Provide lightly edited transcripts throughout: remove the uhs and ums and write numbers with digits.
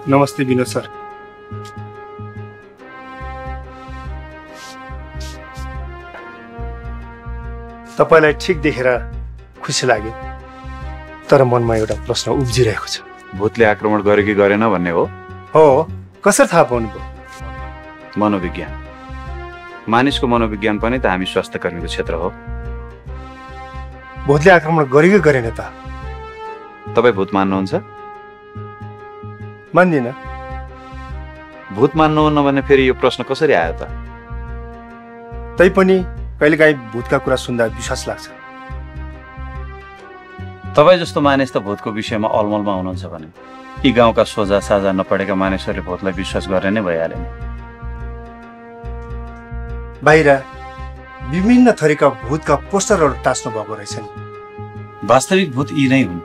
नमस्ते विनोद सर। तपाईलाई ठिक देखेर खुसी लाग्यो, तर मनमा एउटा प्रश्न उब्जिरहेको छ। भूतले आक्रमण गर्यो कि गरेन भन्ने हो? हो, कसरी थाहा पाउनुभयो? मनोविज्ञान। मानिसको मनोविज्ञान पनि त हामी स्वास्थ्य कर्मीको क्षेत्र हो। भूतले आक्रमण गर्यो कि गरेन त? तपाईँ भूत मान्नुहुन्छ? मान्दिन। भूत मान्नुहुन्न भने फेरि यो प्रश्न कसरी आयो त? तैपनि कहिलेकाहीँ भूतका कुरा सुन्दा विश्वास लाग्छ। तपाईँ जस्तो मानिस त भूतको विषयमा अलमलमा हुनुहुन्छ भने यी गाउँका सोझा साझा नपढेका मानिसहरूले भूतलाई विश्वास गर्ने नै भइहाल्यो नि। बाहिर विभिन्न थरीका भूतका पोस्टरहरू टाँच्नु भएको रहेछ नि। वास्तविक भूत यी नै हुन्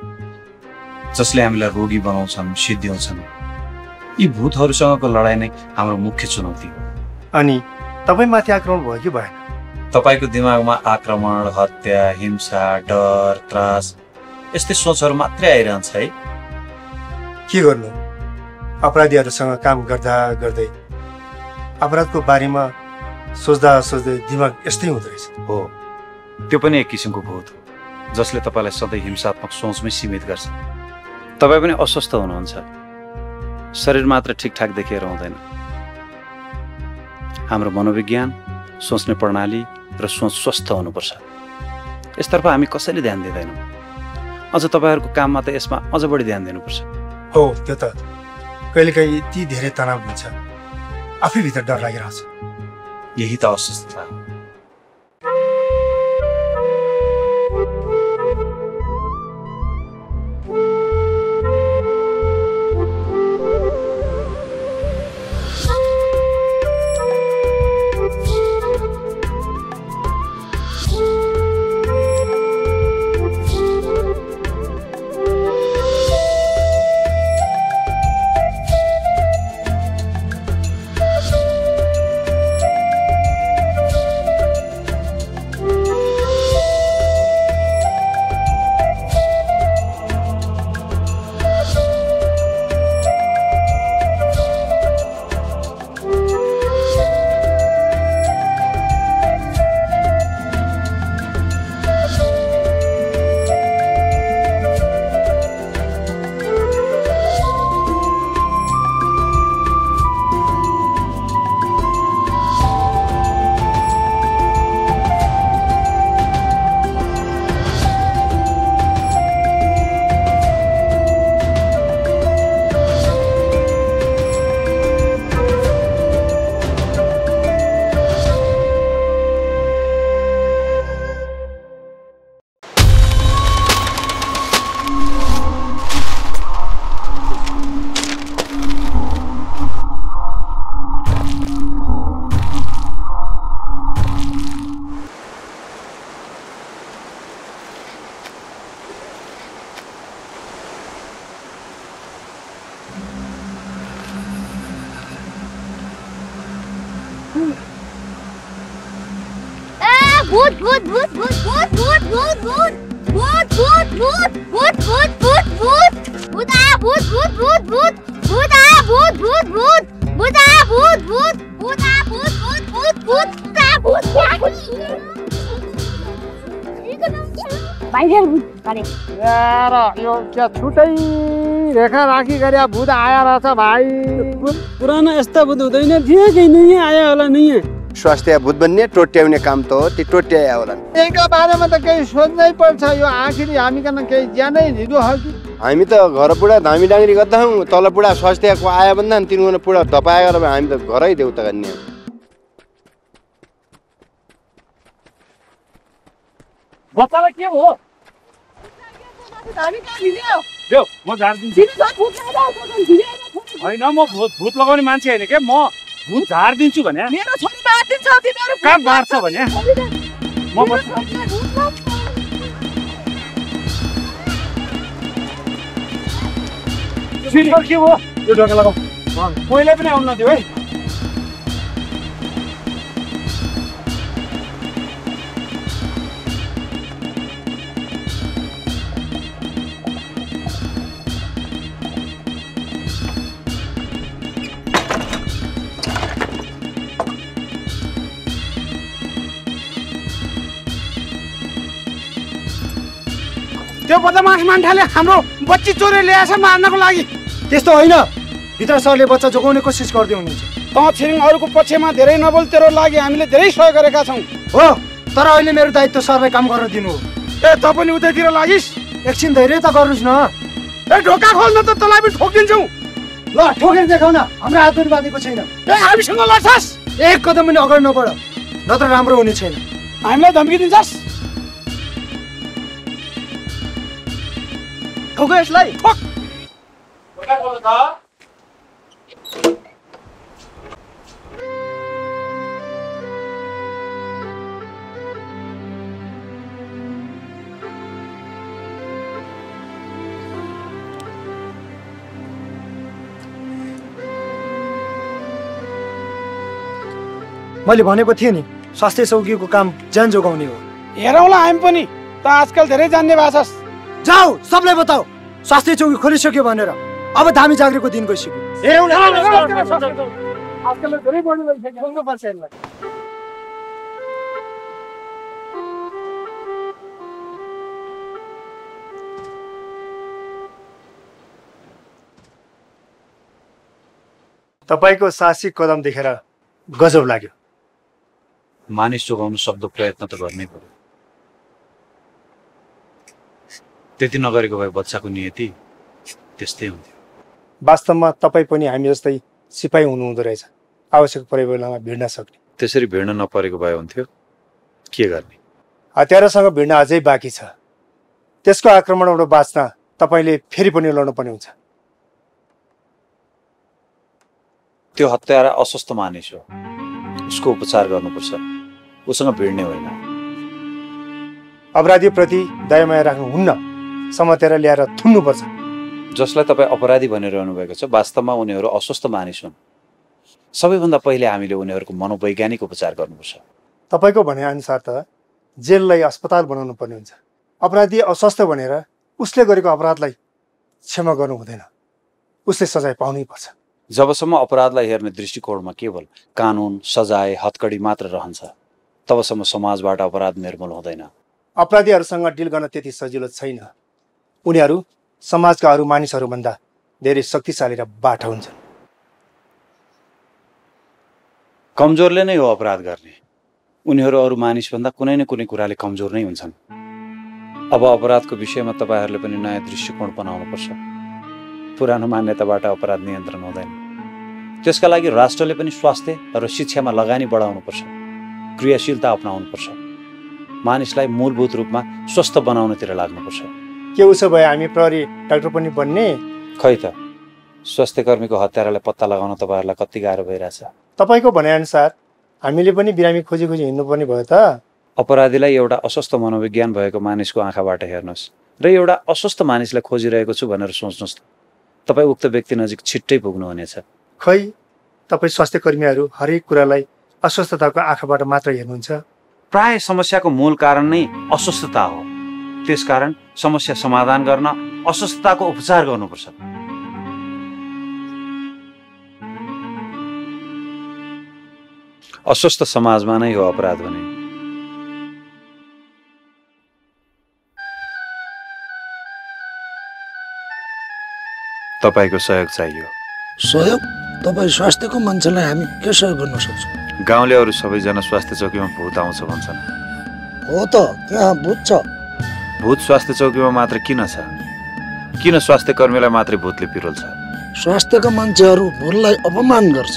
जसले हामीलाई रोगी बनाउँछन्, सिद्ध्याउँछन्। यी भूतहरूसँगको लडाइँ नै हाम्रो मुख्य चुनौती हो। अनि तपाईमाथि आक्रमण भयो कि भएन? तपाईँको दिमागमा आक्रमण, हत्या, हिंसा, डर, त्रास यस्तै सोचहरू मात्रै आइरहन्छ है। के गर्नु, अपराधीहरूसँग काम गर्दा गर्दै अपराधको बारेमा सोच्दा सोच्दै दिमाग यस्तै हुँदो रहेछ। हो, त्यो पनि एक किसिमको भूत हो जसले तपाईँलाई सधैँ हिंसात्मक सोचमै सीमित गर्छ। तपाईँ पनि अस्वस्थ हुनुहुन्छ, शरीर मात्र ठिकठाक देखिएर हुँदैन। हाम्रो मनोविज्ञान, सोच्ने प्रणाली र सोच स्वस्थ हुनुपर्छ। यसतर्फ हामी कसैले ध्यान दिँदैनौँ। अझ तपाईँहरूको काममा त यसमा अझ बढी ध्यान दिनुपर्छ। हो, त्यो त कहिलेकाहीँ यति धेरै तनाव हुन्छ, आफैभित्र डर लागिरहेछ। यही त अस्वस्थता हो। भूत भूत भूत भूत भूत भूत भूत भूत भूत भूत भूत भूत भूत भूत आया भूत भूत भूत भूत भूत आया भूत भूत भूत भूत आया भूत भूत भूत आया भूत भूत भूत भूत आया भूत बाहिर भूत अरे यार यो क्या छुट्टै रेखा राखी गरे भूत आया रहेछ भाइ। पुराना यस्ता भूत हुँदैन थियो कि नयाँ आयो होला नयाँ। स्वास्थ्य भूत बन्ने टोट्याउने काम त हो, ती टोट्याए होला। यसका बारेमा त केही सोच्नै पर्छ। यो आखिरी हामी कन केही ज्यानै लिदो हो कि हामी त घर पुरा धामी डाङ्री गर्दा हौँ, तल पुरा स्वास्थ्यको आयो भन्दा तिनीहरू पुरा धपाएर हामी त घरै देऊ त गर्ने। बच्चालाई के हो? हामी कहाँ भिड्यो? देऊ म झार्दिन्छु। होइन म भूत लगाउने मान्छे होइन के, म भूत झार्दिन्छु भने। मेरो छोरी मार्दिन्छ तिमीहरु। कहाँ मार्छ भने? म के हो यो ढोका लगाऊ। पहिला पनि आउन दियो है। त्यो बदमास मान्छेले हाम्रो बच्ची चोरेर ल्याएछ मार्नको लागि। त्यस्तो होइन, भित्र सरले बच्चा जोगाउने कोसिस गर्दै हुनुहुन्छ। त छिरिङ अरूको पक्षमा धेरै नबोल, तेरो लागि हामीले धेरै सहयोग गरेका छौँ। हो, तर अहिले मेरो दायित्व सरलाई काम गर्न दिनु हो। ए त पनि उतैतिर लागिस्? एकछिन धैर्य त गर्नुहोस् न। ए ढोका खोल्न त तँलाई पनि ठोकिदिन्छौँ। ल ठोकेर देखाउ न, हाम्रो हातहरू बाँधेको छैन। ए हामीसँग लड्छस्? एक कदम पनि अगाडि नबढ, नत्र राम्रो हुने छैन। हामीलाई धम्की दिन्छस्? ठोक यसलाई, ठोक। मैले भनेको थिएँ नि, स्वास्थ्य चौकीको काम ज्यान जोगाउने हो। हेरौँला हामी पनि, त आजकल धेरै जान्ने भाषास्। जाऊ सबलाई बताऊ स्वास्थ्य चौकी खोलिसक्यो भनेर। अब धामी जाग्रेको दिन गइसक्यो। आजकल धेरै बढी भइसक्यो पर्छ यसलाई। तपाईँको साहसिक कदम देखेर गजब लाग्यो। मानिस जोगाउनु सक्दो प्रयत्न त गर्नै पर्यो। त्यति नगरेको भए बच्चाको नियति त्यस्तै हुन्थ्यो। वास्तवमा तपाईँ पनि हामी जस्तै सिपाही हुनुहुँदो रहेछ, आवश्यक परेको बेलामा भिड्न सक्ने। त्यसरी भिड्न नपरेको भए हुन्थ्यो, के गर्ने? हतियारसँग भिड्न अझै बाँकी छ। त्यसको आक्रमणबाट बाँच्न तपाईँले फेरि पनि लड्नुपर्ने हुन्छ। त्यो हत्यारा अस्वस्थ मानिस हो, उसको उपचार गर्नुपर्छ, उसँग भिड्ने होइन। अपराधीप्रति दयामाया राख्नुहुन्न, समातेर ल्याएर थुन्नुपर्छ। जसलाई तपाईँ अपराधी भनिरहनु भएको छ, वास्तवमा उनीहरू अस्वस्थ मानिस हुन्। सबैभन्दा पहिले हामीले उनीहरूको मनोवैज्ञानिक उपचार गर्नुपर्छ। तपाईँको भनाइअनुसार त जेललाई अस्पताल बनाउनु पर्ने हुन्छ। अपराधी अस्वस्थ भनेर उसले गरेको अपराधलाई क्षमा गर्नु हुँदैन, उसले सजाय पाउनै पर्छ। जबसम्म अपराधलाई हेर्ने दृष्टिकोणमा केवल कानुन, सजाय, हतकडी मात्र रहन्छ, तबसम्म समाजबाट अपराध निर्मूल हुँदैन। अपराधीहरूसँग डिल गर्न त्यति सजिलो छैन। उनीहरू समाजका अरू मानिसहरूभन्दा धेरै शक्तिशाली र बाठा हुन्छन्। कमजोरले नै हो अपराध गर्ने। उनीहरू अरू मानिसभन्दा कुनै न कुनै कुराले कमजोर नै हुन्छन्। अब अपराधको विषयमा तपाईँहरूले पनि नयाँ दृष्टिकोण बनाउनुपर्छ। पुरानो मान्यताबाट अपराध नियन्त्रण हुँदैन। त्यसका लागि राष्ट्रले पनि स्वास्थ्य र शिक्षामा लगानी बढाउनुपर्छ, क्रियाशीलता अपनाउनुपर्छ, मानिसलाई मूलभूत रूपमा स्वस्थ बनाउनतिर लाग्नुपर्छ। के उसो भए हामी प्रहरी डाक्टर पनि बन्ने? खै त, स्वास्थ्य कर्मीको हत्यारालाई पत्ता लगाउन तपाईँहरूलाई कति गाह्रो भइरहेछ। तपाईँको भनाइअनुसार हामीले पनि बिरामी खोजी खोजी हिँड्नुपर्ने भयो त? अपराधीलाई एउटा अस्वस्थ मनोविज्ञान भएको मानिसको आँखाबाट हेर्नुहोस् र एउटा अस्वस्थ मानिसलाई खोजिरहेको छु भनेर सोच्नुहोस् त, तपाईँ उक्त व्यक्ति नजिक छिट्टै पुग्नुहुनेछ। खै, तपाईँ स्वास्थ्य कर्मीहरू हरेक कुरालाई अस्वस्थताको आँखाबाट मात्र हेर्नुहुन्छ। प्राय समस्याको मूल कारण नै अस्वस्थता हो। त्यसकारण समस्या समाधान गर्न अस्वस्थताको उपचार गर्नुपर्छ। अस्वस्थ समाजमा नै हो अपराध हुने। तपाईँको सहयोग चाहियो। सहयोग? तपाईँ स्वास्थ्यको मान्छेलाई हामी के सहयोग गर्न सक्छौँ? गाउँलेहरू सबैजना स्वास्थ्य चौकीमा भूत आउँछ भन्छन्। हो त, त्यहाँ भूत छ। भूत स्वास्थ्य चौकीमा मात्र किन छ? किन स्वास्थ्य कर्मीलाई मात्रै भूतले पिरोल्छ? स्वास्थ्यका मान्छेहरू भूतलाई अपमान गर्छ।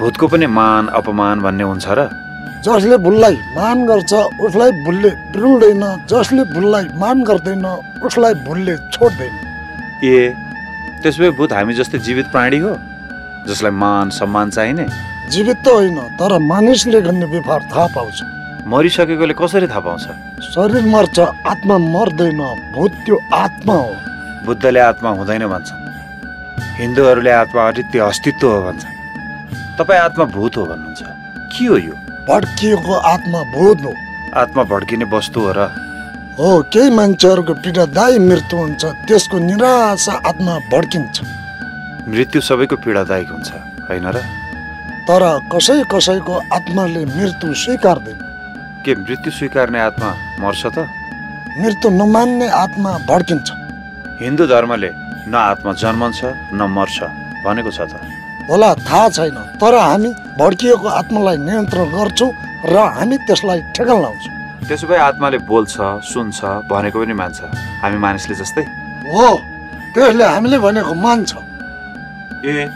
भूतको पनि मान अपमान भन्ने हुन्छ र? जसले भूतलाई मान गर्छ उसलाई भूतले पिरोल्दैन, जसले भूतलाई मान गर्दैन उसलाई भूतले छोड्दैन। ए, त्यसो भए भूत हामी जस्तै जीवित प्राणी हो जसलाई मान सम्मान चाहिने? जीवित त होइन, तर मानिसले गर्ने व्यवहार थाहा पाउँछ। मरिसकेकोले कसरी थाहा पाउँछ? शरीर मर्छ, आत्मा मर्दैन। भूत त्यो आत्मा हो। बुद्धले आत्मा हुँदैन भन्छन्, हिन्दूहरूले आत्मा अनित्य अस्तित्व हो भन्छन्। तपाईँ आत्मा भूत हो भन्नुहुन्छ, के हो यो? भड्किएको आत्मा भूत हो। आत्मा भड्किने वस्तु हो र? हो, केही मान्छेहरूको पीडादायी मृत्यु हुन्छ, त्यसको निराशा आत्मा भड्किन्छ। मृत्यु सबैको पीडादायक हुन्छ होइन र? तर कसै कसैको आत्माले मृत्यु स्वीकार्दैन। के मृत्यु स्वीकार्ने आत्मा मर्छ त? मृत्यु नमान्ने आत्मा भड्किन्छ। हिन्दू धर्मले न आत्मा जन्मन्छ न मर्छ भनेको छ त। होला थाहा छैन, तर हामी भड्किएको आत्मालाई नियन्त्रण गर्छौँ र हामी त्यसलाई ठेगान लाउँछौँ। त्यसो भए आत्माले बोल्छ सुन्छ भनेको पनि मान्छ, हामी मानिसले जस्तै हो, त्यसले हामीले भनेको मान्छ। ए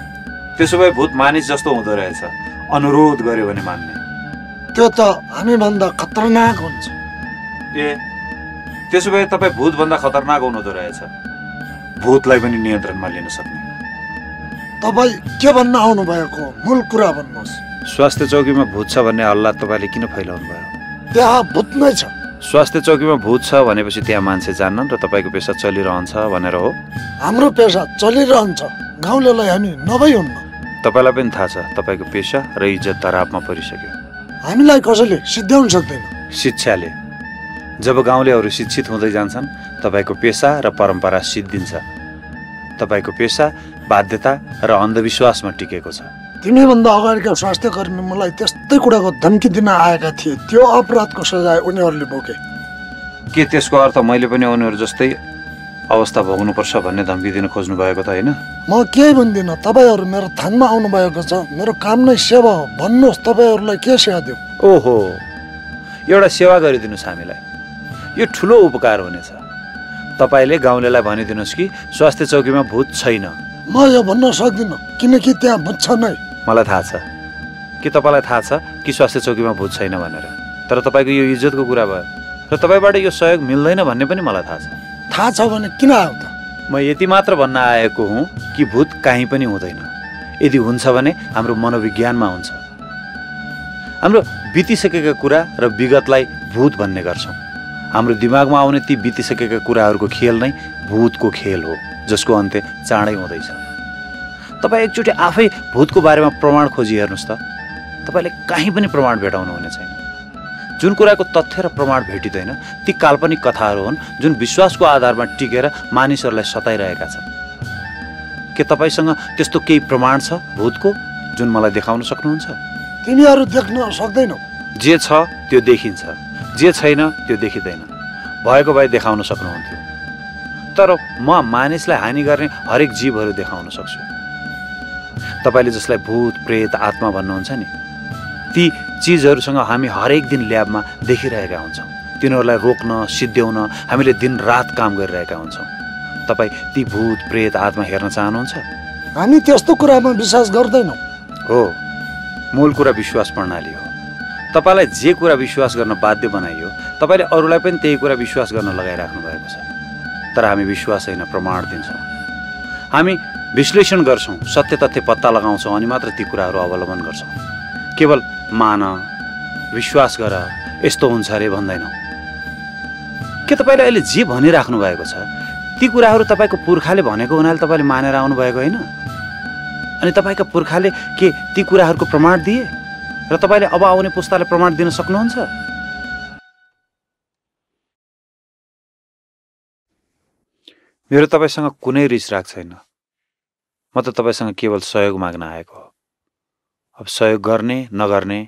त्यसो भए भूत मानिस जस्तो हुँदो रहेछ, अनुरोध गर्यो भने मान्ने। त्यो त हामीभन्दा खतरनाक हुन्छ। ए त्यसो भए तपाईँ भूतभन्दा खतरनाक हुनुहुँदो रहेछ, भूतलाई पनि नियन्त्रणमा लिन सक्ने। तपाईँ के भन्न आउनु भएको मूल कुरा भन्नुहोस्। स्वास्थ्य चौकीमा भूत छ भन्ने हल्ला तपाईँले किन फैलाउनु भयो? त्यहाँ भूत नै छ। स्वास्थ्य चौकीमा भूत छ भनेपछि त्यहाँ मान्छे जान्नन् र तपाईँको पेसा चलिरहन्छ भनेर हो? हाम्रो पेसा चलिरहन्छ, गाउँलेलाई हामी नभई हुन्न। तपाईँलाई पनि थाहा छ तपाईँको पेसा र इज्जत धरापमा परिसक्यो। हामीलाई कसैले सिद्ध्याउन सक्दैन। शिक्षाले जब गाउँलेहरू शिक्षित हुँदै जान्छन् तपाईँको पेसा र परम्परा सिद्धिन्छ। तपाईँको पेसा बाध्यता र अन्धविश्वासमा टिकेको छ। तिमीभन्दा अगाडिका स्वास्थ्य कर्मी मलाई त्यस्तै कुराको धम्की दिन आएका थिए। त्यो अपराधको सजाय उनीहरूले बोके। के त्यसको अर्थ मैले पनि उनीहरू जस्तै अवस्था भोग्नुपर्छ भन्ने धम्की दिन खोज्नु भएको त होइन? म केही भन्दिनँ, तपाईँहरू मेरो थानमा आउनु भएको छ, मेरो काम नै सेवा हो। भन्नुहोस् तपाईँहरूलाई के सेवा दिउँ? ओहो, एउटा सेवा गरिदिनुहोस् हामीलाई, यो ठुलो उपकार हुनेछ। तपाईँले गाउँलेलाई भनिदिनुहोस् कि स्वास्थ्य चौकीमा भूत छैन। म यो भन्न सक्दिनँ, किनकि त्यहाँ भूत छ नै। मलाई थाहा छ कि तपाईँलाई थाहा छ कि स्वास्थ्य चौकीमा भूत छैन भनेर, तर तपाईँको यो इज्जतको कुरा भयो र तपाईँबाट यो सहयोग मिल्दैन भन्ने पनि मलाई थाहा छ। थाहा छ भने किन आयो त? म यति मात्र भन्न आएको हुँ कि भूत कहीँ पनि हुँदैन। यदि हुन्छ भने हाम्रो मनोविज्ञानमा हुन्छ। हाम्रो बितिसकेका कुरा र विगतलाई भूत भन्ने गर्छौँ। हाम्रो दिमागमा आउने ती बितिसकेका कुराहरूको खेल नै भूतको खेल हो, जसको अन्त्य चाँडै हुँदैछ। तपाईँ एकचोटि आफै भूतको बारेमा प्रमाण खोजी हेर्नुहोस् त, तपाईँले कहीँ पनि प्रमाण भेटाउनु हुने छैन। जुन कुराको तथ्य र प्रमाण भेटिँदैन ती काल्पनिक कथाहरू हुन् जुन विश्वासको आधारमा टिकेर मानिसहरूलाई सताइरहेका छन्। के तपाईँसँग त्यस्तो केही प्रमाण छ भूतको जुन मलाई देखाउन सक्नुहुन्छ? तिमीहरू देख्न सक्दैनौ। जे छ त्यो देखिन्छ, जे छैन त्यो देखिँदैन। भएको भए देखाउन सक्नुहुन्थ्यो, तर म मानिसलाई हानि गर्ने हरेक जीवहरू देखाउन सक्छु। तपाईँले जसलाई भूत प्रेत आत्मा भन्नुहुन्छ नि, ती चिजहरूसँग हामी हरेक दिन ल्याबमा देखिरहेका हुन्छौँ। तिनीहरूलाई रोक्न सिद्ध्याउन हामीले दिन रात काम गरिरहेका हुन्छौँ। तपाईँ ती भूत प्रेत आत्मा हेर्न चाहनुहुन्छ? हामी त्यस्तो कुरामा विश्वास गर्दैनौँ। हो, मूल कुरा विश्वास प्रणाली हो। तपाईँलाई जे कुरा विश्वास गर्न बाध्य बनाइयो तपाईँले अरूलाई पनि त्यही कुरा विश्वास गर्न लगाइराख्नु भएको छ। तर हामी विश्वास होइन प्रमाण दिन्छौँ। हामी विश्लेषण गर्छौँ, सत्य तथ्य पत्ता लगाउँछौँ अनि मात्र ती कुराहरू अवलम्बन गर्छौँ। केवल मान विश्वास गर यस्तो हुन्छ अरे भन्दैनौँ। के तपाईँले अहिले जे भनिराख्नु भएको छ ती कुराहरू तपाईँको पुर्खाले भनेको हुनाले तपाईँले मानेर आउनु भएको होइन? अनि तपाईँका पुर्खाले के ती कुराहरूको प्रमाण दिए र तपाईँले अब आउने पुस्तालाई प्रमाण दिन सक्नुहुन्छ? मेरो तपाईँसँग कुनै रिसराग छैन। म त तपाईँसँग केवल सहयोग माग्न आएको हो। अब सहयोग गर्ने नगर्ने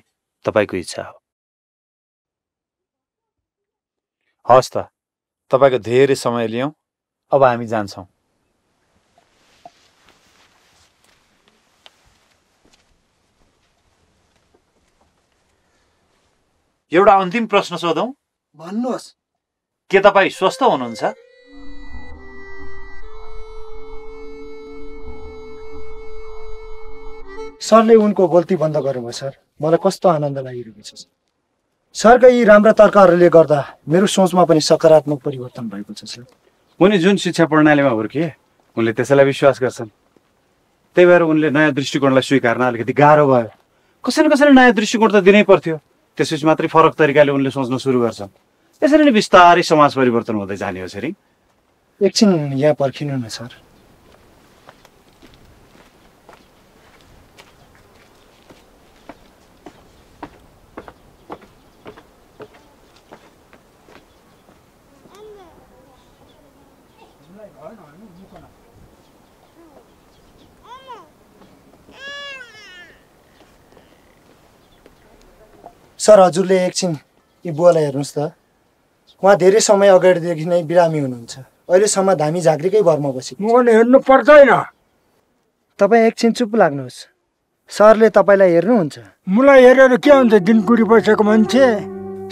तपाईँको इच्छा हो। हस् त, तपाईँको धेरै समय लियौँ, अब हामी जान्छौँ। एउटा अन्तिम प्रश्न सोधौँ? भन्नुहोस्। के तपाईँ स्वस्थ हुनुहुन्छ? सरले उनको गल्ती बन्द गर्नुभयो सर। मलाई कस्तो आनन्द लागिरहेको छ। सरका यी राम्रा तर्कहरूले गर्दा मेरो सोचमा पनि सकारात्मक परिवर्तन भएको छ सर। उनी जुन शिक्षा प्रणालीमा हुर्किए उनले त्यसैलाई विश्वास गर्छन्। त्यही भएर उनले नयाँ दृष्टिकोणलाई स्वीकार्न अलिकति गाह्रो भयो। कसैले नयाँ दृष्टिकोण त दिनै पर्थ्यो, त्यसपछि मात्रै फरक तरिकाले उनले सोच्न सुरु गर्छन्। यसरी नै बिस्तारै समाज परिवर्तन हुँदै जाने हो सर। एकछिन यहाँ पर्खिनु न सर। सर हजुरले एकछिन यी बुवालाई हेर्नुहोस् त। उहाँ धेरै समय अगाडिदेखि नै बिरामी हुनुहुन्छ। अहिलेसम्म धामी झाँक्रीकै भरमा बसेको। म हेर्नु पर्दैन। तपाईँ एकछिन चुप लाग्नुहोस्। सरले तपाईँलाई हेर्नुहुन्छ। मलाई हेरेर के हुन्छ? दिनकुरी बसेको मान्छे।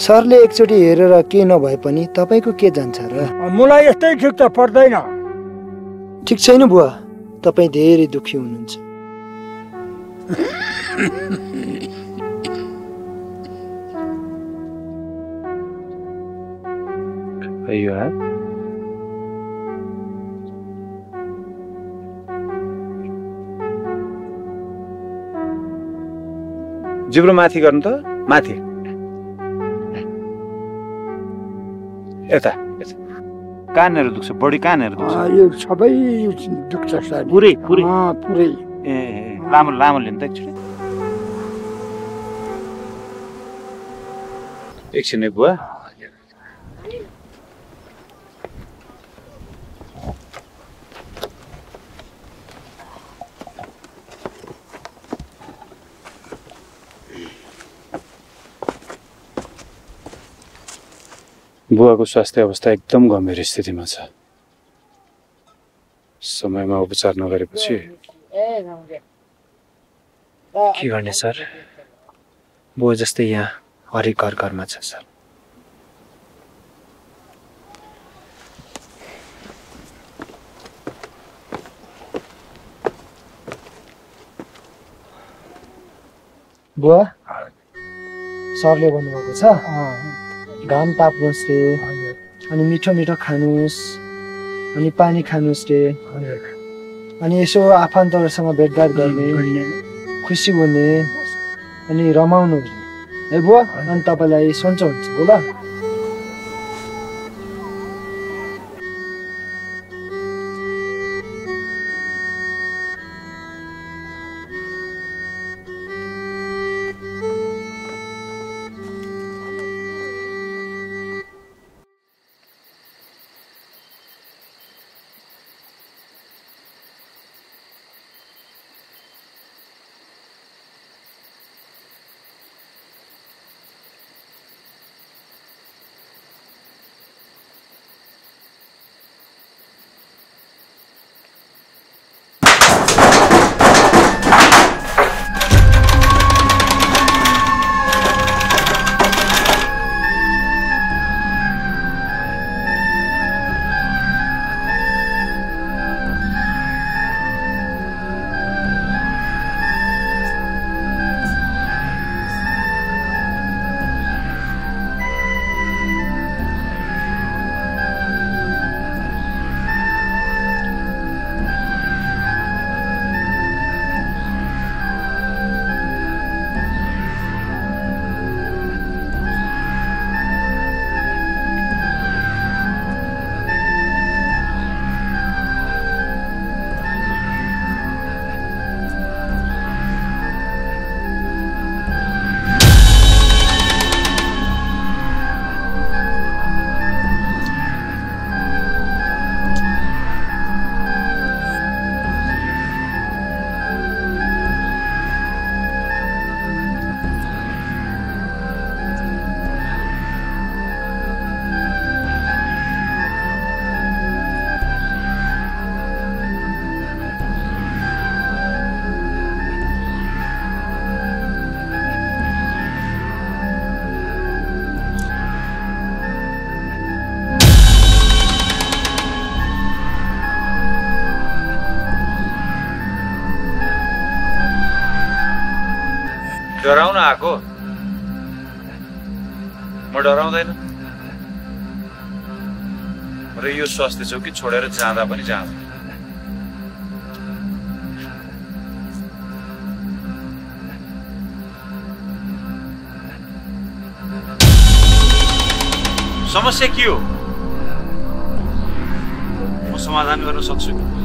सरले एकचोटि हेरेर के नभए पनि तपाईँको के जान्छ र? मलाई यस्तै ठिक त पर्दैन। ठिक छैन बुवा, तपाईँ धेरै दुखी हुनुहुन्छ। जिब्रो माथि गर्नु त, माथि। यता कानहरु दुख्छ, बडी कानहरु दुख्छ। यो सबै दुख्छ सर। पुरै पुरै। ए लामो लामो लिनु त एकचोटि। एकछिन है बुवा। बुवाको स्वास्थ्य अवस्था एकदम गम्भीर स्थितिमा छ। समयमा उपचार नगरेपछि के गर्ने सर? बुवा जस्तै यहाँ हरेक घर घरमा छ सर। बुवा सरले भन्नुभएको छ घाम ताप्नुहोस् रे, अनि मिठो मिठो खानुहोस्, अनि पानी खानुहोस् रे, अनि यसो आफन्तहरूसँग भेटघाट गर्ने, खुसी हुने, अनि रमाउनु है बुवा। अनि तपाईँलाई सन्चो हुन्छ होला। डराउन आएको? म डराउँदैन। र यो स्वास्थ्य चौकी छोडेर जाँदा पनि जाँदैन। समस्या के हो? म समाधान गर्न सक्छु।